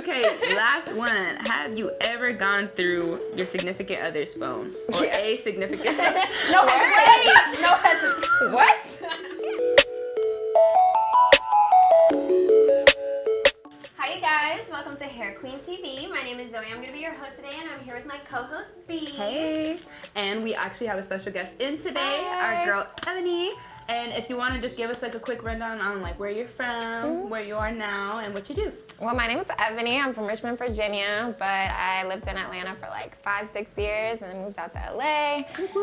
Okay, last one. Have you ever gone through your significant other's phone? Or a significant other? No hesitation. No hesitation. What? Hi, you guys. Welcome to Hair Queen TV. My name is Zoe. I'm going to be your host today, and I'm here with my co-host, B. Hey. And we actually have a special guest in today, Hi. our girl, Evoni. And if you want to just give us like a quick rundown on like where you're from, where you are now, and what you do. Well, my name is Evoni. I'm from Richmond, Virginia, but I lived in Atlanta for like 5-6 years and then moved out to LA.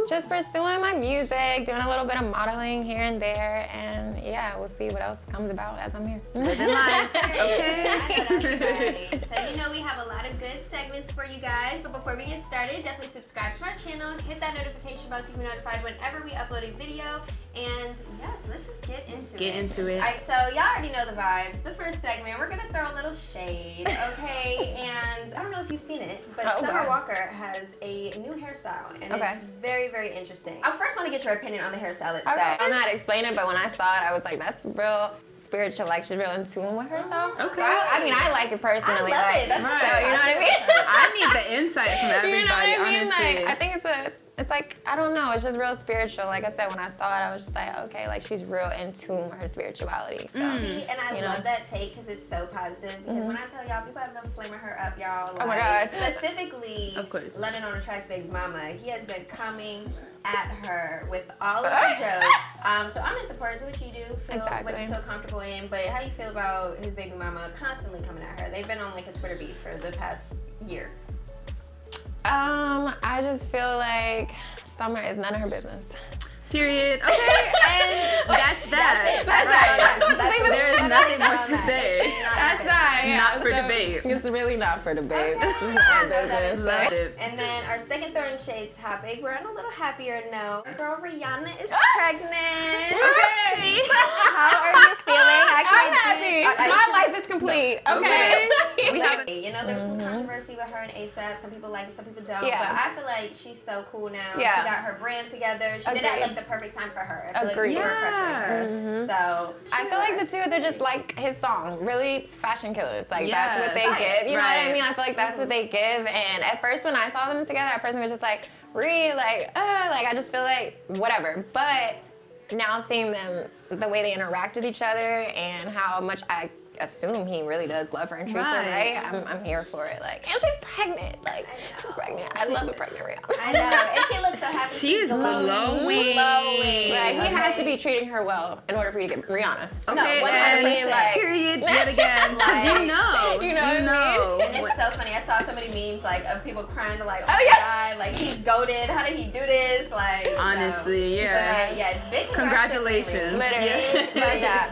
Just pursuing my music, doing a little bit of modeling here and there, and yeah, we'll see what else comes about as I'm here. Living life. Okay. I know that's right. So you know we have a lot of good segments for you guys, but before we get started, definitely subscribe to our channel, hit that notification bell so you can be notified whenever we upload a video, and yes, let's just get into it. All right, so y'all already know the vibes. The first segment, we're gonna throw a little shade, okay? And I don't know if you've seen it, but Summer Walker has a new hairstyle, and it's very, very interesting. I first want to get your opinion on the hairstyle itself. Okay. I don't know how to explain it, but when I saw it, I was like, that's real spiritual, like she's real in tune with herself. Okay. So I mean, I like it personally. I love it. That's right. So, you know what I mean? I need the insight from everybody, You know what I mean? honestly. Like, I think it's like, I don't know, it's just real spiritual. Like I said, when I saw it, I was just like, okay, like she's real in tune with her spirituality. So, See, and I love that take because it's so positive. Because when I tell y'all, people have been flaming her up, y'all. Like, Oh my God. Specifically, Of course. London on the Track's baby mama. He has been coming at her with all of the jokes. So I'm in support of what you do. Feel what you feel comfortable in. But how you feel about his baby mama constantly coming at her? They've been on like a Twitter beef for the past year. I just feel like Summer is none of her business. Period. Okay, and that's that. There's nothing more to say. Not for debate. It's really not for debate. Okay. This is not our business. Loved it. And then our second throwing shade topic, we're on a little happier note. Our girl Rihanna is pregnant. Okay. How are you feeling? I'm happy. My life is complete. Okay. We have You know, there was some controversy with her and ASAP. Some people like it, some people don't. Yeah. But I feel like she's so cool now. Yeah. She got her brand together. She did it at like the perfect time for her. I feel Agreed. like we were pressuring her. So I feel like the two, they're just like his song, really fashion killers. Like that's what they give. You know what I mean? I feel like that's what they give. And at first when I saw them together, I personally was just like, I just feel like whatever. But now seeing them, the way they interact with each other and how much I assume he really does love her and treats her right. I'm here for it. Like, and she's pregnant. Like, she's pregnant. I love a pregnant Rihanna. I know. And she looks so happy. She's glowing. Like, he has to be treating her well in order for you to get Rihanna. Okay, No, 100%. and period yet again. Like, you know what I mean? And it's so funny. I saw so many memes like of people crying. They're like, oh my God, like he's goated. How did he do this? Like, honestly, so, yeah. yeah, it's big. Congratulations. Literally.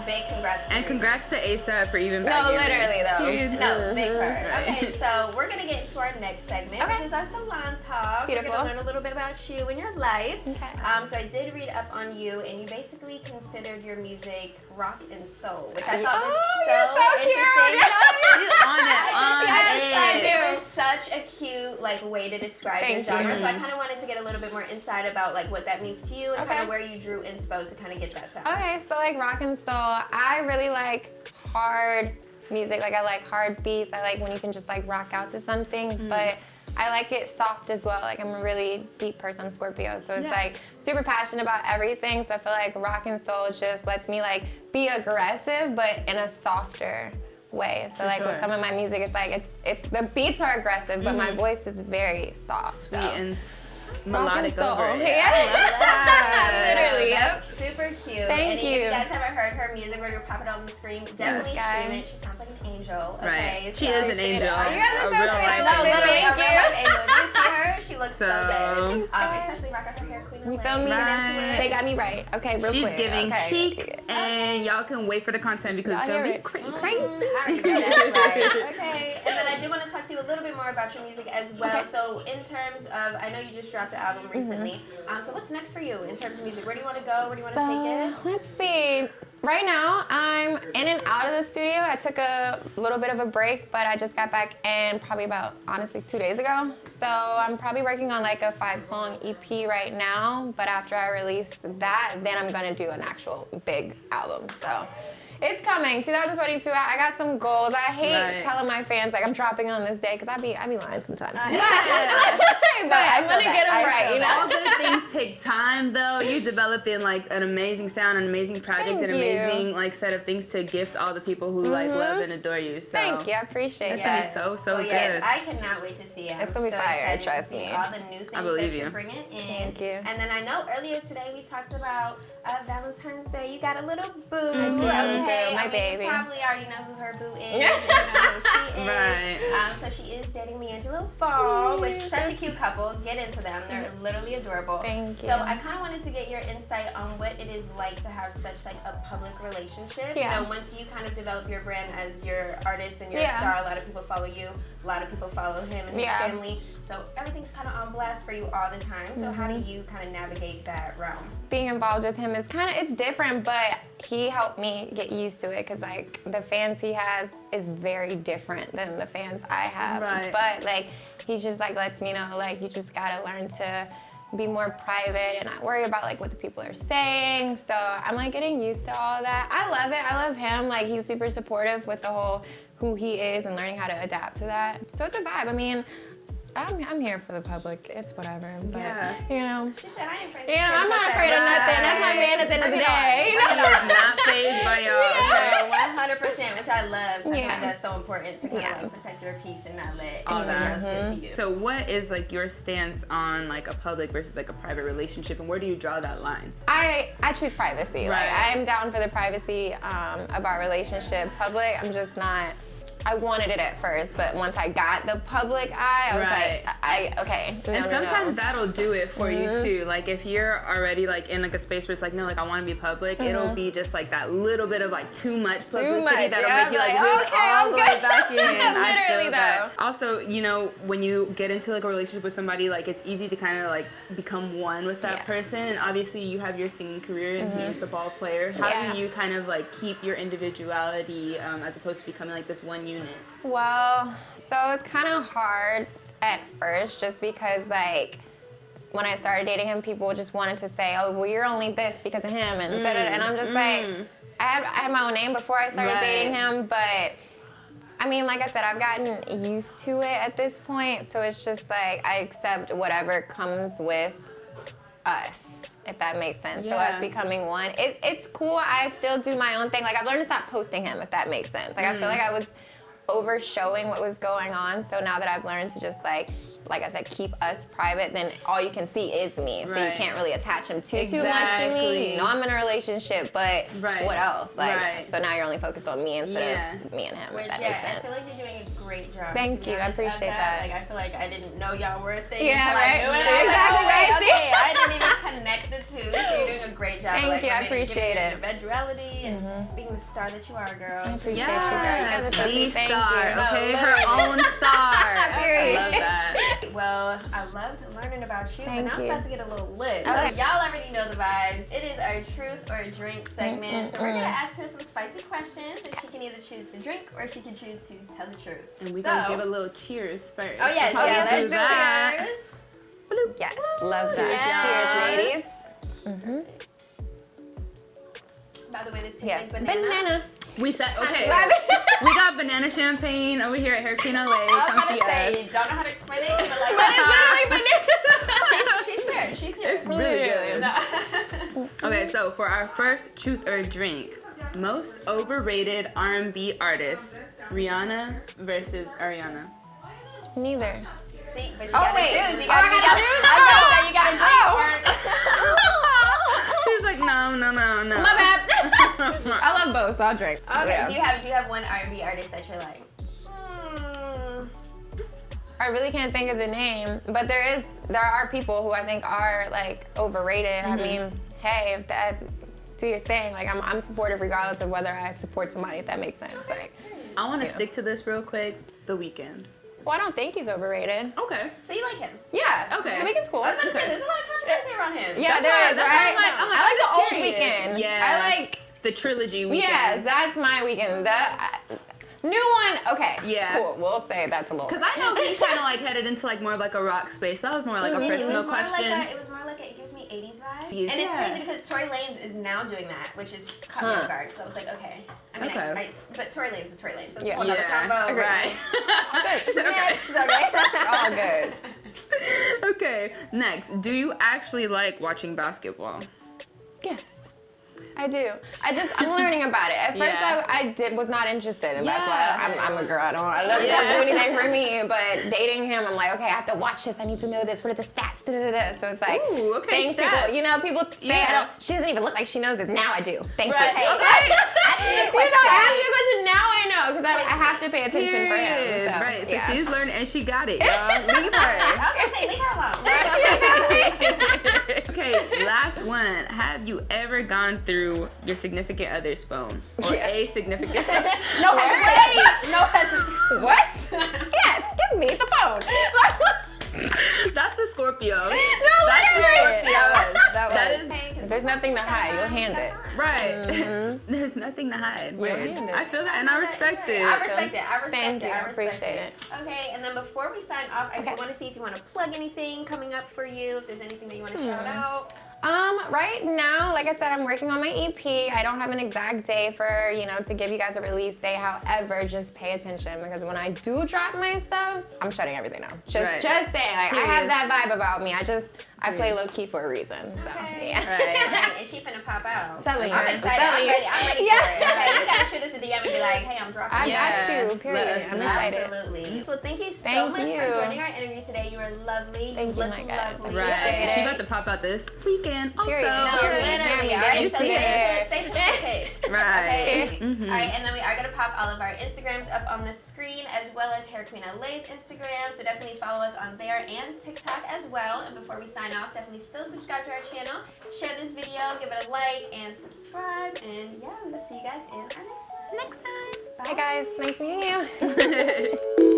Big congrats. And congrats to ASAP for even back No, literally though. No, big part. Okay, so we're gonna get into our next segment, which is our Salon Talk. Beautiful. We're gonna learn a little bit about you and your life. Okay. So I did read up on you, and you basically considered your music rock and soul, which I thought was so interesting. It was such a cute way to describe your genre. So I kind of wanted to get a little bit more insight about what that means to you and kind of where you drew inspo to kind of get that sound. Okay, so rock and soul, I really like hard music. Like I like hard beats. I like when you can just rock out to something, but I like it soft as well. Like I'm a really deep person, I'm Scorpio, so it's super passionate about everything. So I feel like rock and soul just lets me be aggressive, but in a softer way. So with some of my music, it's the beats are aggressive, but my voice is very soft. Sweet so. and melodic over it. Literally, That's super cute. Thank you. If you guys haven't heard her music, we're gonna pop it on the screen. Definitely stream it. She sounds like an angel. Okay, right. She is an angel. You guys are so sweet. I love love it. Thank Thank you. Angel. Do you see her? She looks so good. Thanks, Especially rocking her hair queen. You feel me? Right. They got me right. Okay, real She's quick. giving chic, and y'all can wait for the content because it's gonna be crazy. I already know that's right. Okay, and then I did want to talk to you a little bit more about your music as well. Okay. So in terms of, I know you just dropped an album recently. So what's next for you in terms of music? Where do you want to go? Where do you want to take it? Let's see. Right now, I'm in and out of the studio. I took a little bit of a break, but I just got back in probably about, honestly, 2 days ago. So I'm probably working on a 5-song EP right now, but after I release that, then I'm gonna do an actual big album. So It's coming. 2022. I got some goals. I hate telling my fans like I'm dropping on this day because I be lying sometimes. But I'm gonna get them right. You know, all good things take time, though. You're developing like an amazing sound, an amazing project, an amazing like set of things to gift all the people who like love and adore you. So thank you. I appreciate that. It's gonna be so good. Yes, I cannot wait to see it. It's gonna be fire. Trust me. All the new things that you're bringing in. Thank you. And then I know earlier today we talked about Valentine's Day. You got a little boo. Okay, my baby. You probably already know who her boo is. You know who she is. Right. So she is dating LiAngelo Ball, which is such a cute couple. Get into them. They're literally adorable. Thank you. So I kind of wanted to get your insight on what it is like to have such like a public relationship. Yeah. You know, once you kind of develop your brand as your artist and your star, a lot of people follow you. A lot of people follow him and his family. So everything's kind of on blast for you all the time. So how do you kind of navigate that realm? Being involved with him is it's different, but he helped me get used to it because like the fans he has is very different than the fans I have. Right. But like he just like lets me know like you just gotta learn to be more private and not worry about like what the people are saying. So I'm like getting used to all of that. I love it. I love him. Like he's super supportive with the whole who he is and learning how to adapt to that. So it's a vibe. I mean, I'm here for the public. It's whatever. But you know. She said I ain't afraid. You know, I'm not afraid of nothing. That's my man at the end of the day. You know, not phased by y'all. 100%, which I love. Something that's so important to kind of like protect your peace and not let anyone else get to you. So what is like your stance on like a public versus like a private relationship, and where do you draw that line? I choose privacy. Like I'm down for the privacy of our relationship. Public, I'm just not. I wanted it at first, but once I got the public eye, I was like, okay. And sometimes that'll do it for you too. Like if you're already like in like a space where it's like, no, like I want to be public, it'll be just like that little bit of like too much publicity that'll make you like really all the way back in. Literally though. Also, you know, when you get into like a relationship with somebody, like it's easy to kind of like become one with that person. And obviously you have your singing career and he's a ball player. How do you kind of like keep your individuality as opposed to becoming like this one unit? Well, so it's kind of hard at first just because like when I started dating him, people just wanted to say, oh, well, you're only this because of him and and I'm just like, I had my own name before I started dating him, but I mean, like I said, I've gotten used to it at this point, so it's just like I accept whatever comes with us, if that makes sense. So us becoming one, it's cool. I still do my own thing. Like I've learned to stop posting him, if that makes sense. Like I feel like I was over showing what was going on. So now that I've learned to just like I said, keep us private, then all you can see is me. So you can't really attach him too much to me. You know I'm in a relationship, but what else? Like so now you're only focused on me instead of me and him, if that makes sense. I feel like you're doing a great job. Thank you. I appreciate that. Like I feel like I didn't know y'all were a thing. Yeah, until right. I knew it. Exactly right. Okay, I didn't even connect the two. So you're doing a great job. Thank you. I appreciate it. Individuality and being the star that you are, girl. I appreciate you, girl. You guys are so sweet. Thank you. Okay, her own star. I love that. Well, I loved learning about you, Thank but now I'm about to get a little lit. Okay. So y'all already know the vibes. It is our truth or drink segment. So we're gonna ask her some spicy questions, and she can either choose to drink or she can choose to tell the truth. And we're gonna give a little cheers first. Oh yes, let's do that. cheers. Yes, love that. Yes. Cheers, ladies. By the way, this tastes like banana. We said, okay, we got banana champagne over here at Hurricane LA. I was Come about see to say, us. don't know how to explain it, but like, she's here. She's here. It's really good. Okay, so for our first truth or drink, most overrated R&B artist, Rihanna versus Ariana. Neither. See, but you gotta choose. I gotta choose? I you gotta drink. She's like, no. My bad. I love both, so I'll drink. Okay, do you have one R&B artist that you're like, I really can't think of the name, but there are people who I think are like overrated. I mean, hey, if that do your thing. Like I'm supportive regardless of whether I support somebody, if that makes sense. Like I want to stick to this real quick. The Weeknd. Well, I don't think he's overrated. Okay. So you like him? Yeah. Okay. I think it's cool. I was about to say, there's a lot of controversy around him. Yeah, there is, right? I like the old curious. Weeknd. Yeah. I like the trilogy Weeknd. Yes, that's my Weeknd. New one. Okay. Yeah. Cool. We'll say that's a little. Because I know he kind of like headed into like more of like a rock space. That was more like a personal question. It was more like it gives me 80s vibes. Yes. And it's crazy because Tory Lanez is now doing that, which is caught me off guard. So I was like, okay. I mean, but Tory Lanez is Tory Lanez. So it's a whole other combo. Right. Next, okay. All good. Okay, next. Do you actually like watching basketball? Yes. I do. I'm learning about it. At first, I was not interested in basketball. I'm a girl. I don't do anything for me. But dating him, I'm like, okay, I have to watch this. I need to know this. What are the stats? Da-da-da-da. So it's like things people say. She doesn't even look like she knows this. Now I do. Thank you. Okay. Ask me a question. Now I know because I have to pay attention for him. So, right. So she's learning and she got it. Y'all. Leave her. I was gonna say, leave her alone. Okay, last one. Have you ever gone through your significant other's phone or a significant? No hesitation. No hesitation. What? Yes. Give me the phone. That's the Scorpio. No, That's the Scorpio. That is. There's nothing to hide. You'll hand it. Right. There's nothing to hide. Weird. I feel that and I respect it. I respect it. Thank you. I appreciate it. Okay, and then before we sign off, I just want to see if you want to plug anything coming up for you, if there's anything that you want to shout out. Right now, like I said, I'm working on my EP. I don't have an exact day for, to give you guys a release day. However, just pay attention because when I do drop my stuff, I'm shutting everything down. Just saying, like, I have that vibe about me. I play low key for a reason. So, yeah. Right. Is she finna pop out? I'm telling you. I'm excited. I'm ready for it. Okay, you gotta shoot us a DM and be like, hey, I'm dropping. I got you. Period. I'm excited. Absolutely. So thank you so much for joining our interview today. You were lovely. Thank you, my God. Right. She about to pop out this weekend. Also. No, literally. All right, so stay tuned for pics. Right. Okay. All right, and then we are gonna pop all of our Instagrams up on the screen as well as Hair Queen LA's Instagram. So definitely follow us on there and TikTok as well. And before we sign off, definitely still subscribe to our channel, share this video, give it a like, and subscribe. And yeah, we'll see you guys in our next one. Next time. Bye, guys. Nice meeting you.